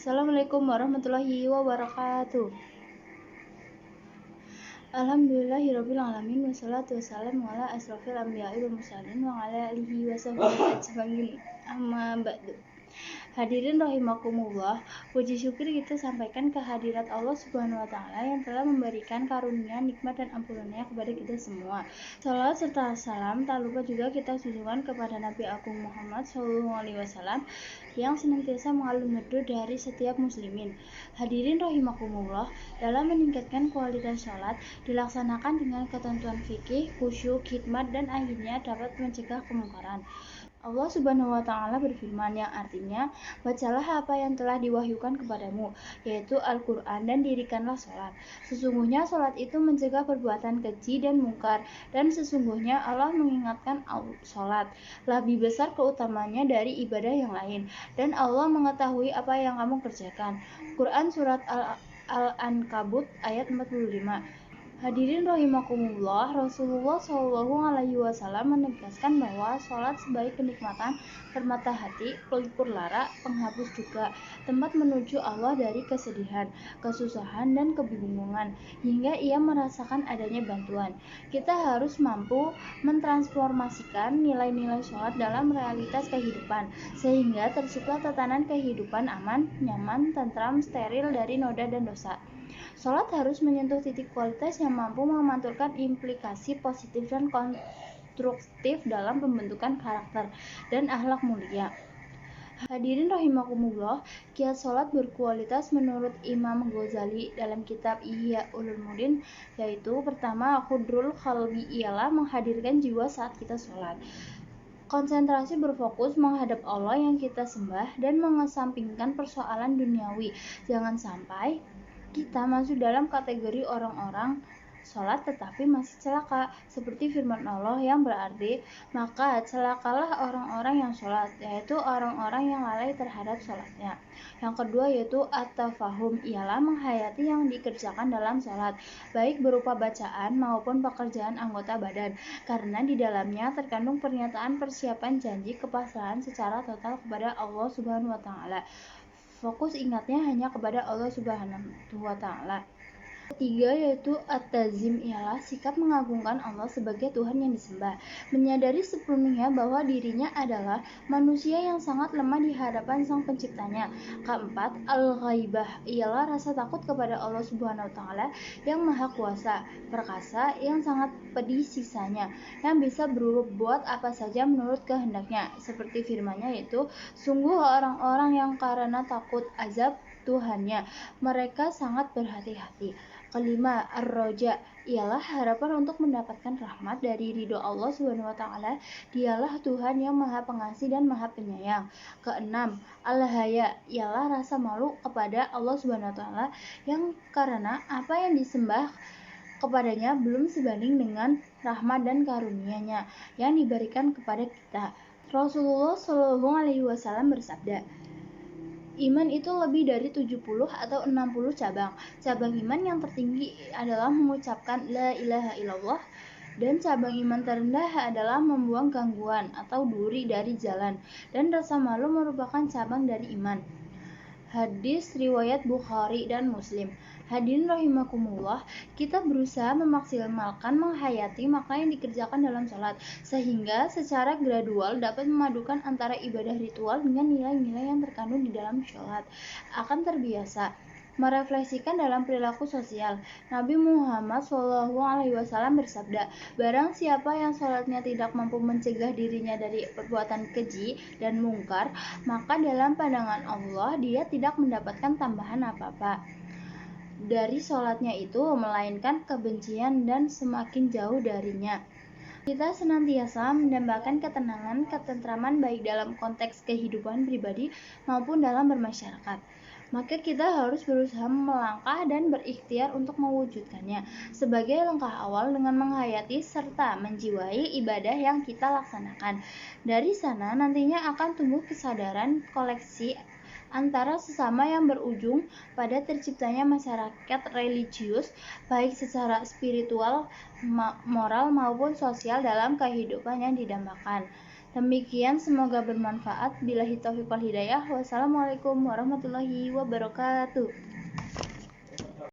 Assalamualaikum warahmatullahi wabarakatuh. Alhamdulillahirabbil alamin wassalatu wassalamu ala asrofil anbiya'i wal mursalin wa ala alihi wasahbihi ajmain. Amma ba'du. Hadirin rahimakumullah, puji syukur kita sampaikan kehadirat Allah Subhanahu wa taala yang telah memberikan karunia, nikmat dan ampunannya kepada kita semua. Salawat serta salam tak lupa juga kita tujukan kepada Nabi Agung Muhammad SAW yang senantiasa mengalun merdu dari setiap muslimin. Hadirin rahimakumullah, dalam meningkatkan kualitas sholat dilaksanakan dengan ketentuan fikih, khusyuk, hikmat, dan akhirnya dapat mencegah kemungkaran. Allah Subhanahu wa taala berfirman yang artinya, bacalah apa yang telah diwahyukan kepadamu, yaitu Al-Qur'an, dan dirikanlah sholat. Sesungguhnya sholat itu mencegah perbuatan keji dan mungkar, dan sesungguhnya Allah mengingatkan sholat lebih besar keutamanya dari ibadah yang lain, dan Allah mengetahui apa yang kamu kerjakan. Quran Surat Al-Ankabut ayat 45. Hadirin rahimakumullah, Rasulullah SAW menegaskan bahwa sholat sebaik kenikmatan permata hati, pelipur lara, penghapus juga, tempat menuju Allah dari kesedihan, kesusahan, dan kebingungan, hingga ia merasakan adanya bantuan. Kita harus mampu mentransformasikan nilai-nilai sholat dalam realitas kehidupan, sehingga tercipta tatanan kehidupan aman, nyaman, tentram, steril dari noda dan dosa. Sholat harus menyentuh titik kualitas yang mampu memantulkan implikasi positif dan konstruktif dalam pembentukan karakter dan akhlak mulia. Hadirin rahimakumullah, kiat sholat berkualitas menurut Imam Ghazali dalam kitab Ihya Ulumuddin, yaitu pertama, khudrul qalbi, ialah menghadirkan jiwa saat kita sholat. Konsentrasi berfokus menghadap Allah yang kita sembah dan mengesampingkan persoalan duniawi. Jangan sampai kita masuk dalam kategori orang-orang sholat tetapi masih celaka, seperti firman Allah yang berarti, maka celakalah orang-orang yang sholat, yaitu orang-orang yang lalai terhadap sholatnya. Yang kedua yaitu at-tafahum, ialah menghayati yang dikerjakan dalam sholat, baik berupa bacaan maupun pekerjaan anggota badan, karena di dalamnya terkandung pernyataan persiapan janji kepasrahan secara total kepada Allah Subhanahu wa taala. Fokus ingatnya hanya kepada Allah Subhanahu wa taala. Ketiga yaitu at-tazim, ialah sikap mengagungkan Allah sebagai Tuhan yang disembah, menyadari sepenuhnya bahwa dirinya adalah manusia yang sangat lemah di hadapan Sang Penciptanya. Keempat, al-ghaibah, ialah rasa takut kepada Allah Subhanahu wa taala yang Maha Kuasa, perkasa, yang sangat pedih sisanya, yang bisa berbuat apa saja menurut kehendaknya, seperti firman-Nya yaitu, sungguh orang-orang yang karena takut azab Tuhannya, mereka sangat berhati-hati. Kelima, ar-roja, ialah harapan untuk mendapatkan rahmat dari ridho Allah Subhanahu wa taala. Dialah Tuhan yang Maha Pengasih dan Maha Penyayang. Keenam, al-haya, ialah rasa malu kepada Allah Subhanahu wa taala yang karena apa yang disembah kepadanya belum sebanding dengan rahmat dan karunia-Nya yang diberikan kepada kita. Rasulullah SAW bersabda, iman itu lebih dari 70 atau 60 cabang. Cabang iman yang tertinggi adalah mengucapkan la ilaha illallah, dan cabang iman terendah adalah membuang gangguan atau duri dari jalan, dan rasa malu merupakan cabang dari iman. Hadis riwayat Bukhari dan Muslim. Hadirin rahimakumullah, kita berusaha memaksimalkan menghayati makna yang dikerjakan dalam sholat, sehingga secara gradual dapat memadukan antara ibadah ritual dengan nilai-nilai yang terkandung di dalam sholat. Akan terbiasa merefleksikan dalam perilaku sosial. Nabi Muhammad SAW bersabda, barang siapa yang sholatnya tidak mampu mencegah dirinya dari perbuatan keji dan mungkar, maka dalam pandangan Allah dia tidak mendapatkan tambahan apa-apa dari sholatnya itu, melainkan kebencian dan semakin jauh darinya. Kita senantiasa mendambakan ketenangan, ketentraman baik dalam konteks kehidupan pribadi maupun dalam bermasyarakat. Maka kita harus berusaha melangkah dan berikhtiar untuk mewujudkannya sebagai langkah awal dengan menghayati serta menjiwai ibadah yang kita laksanakan. Dari sana nantinya akan tumbuh kesadaran koleksi antara sesama yang berujung pada terciptanya masyarakat religius, baik secara spiritual, moral maupun sosial dalam kehidupan yang didambakan. Demikian, semoga bermanfaat. Billahi taufiq wal hidayah. Wassalamualaikum warahmatullahi wabarakatuh.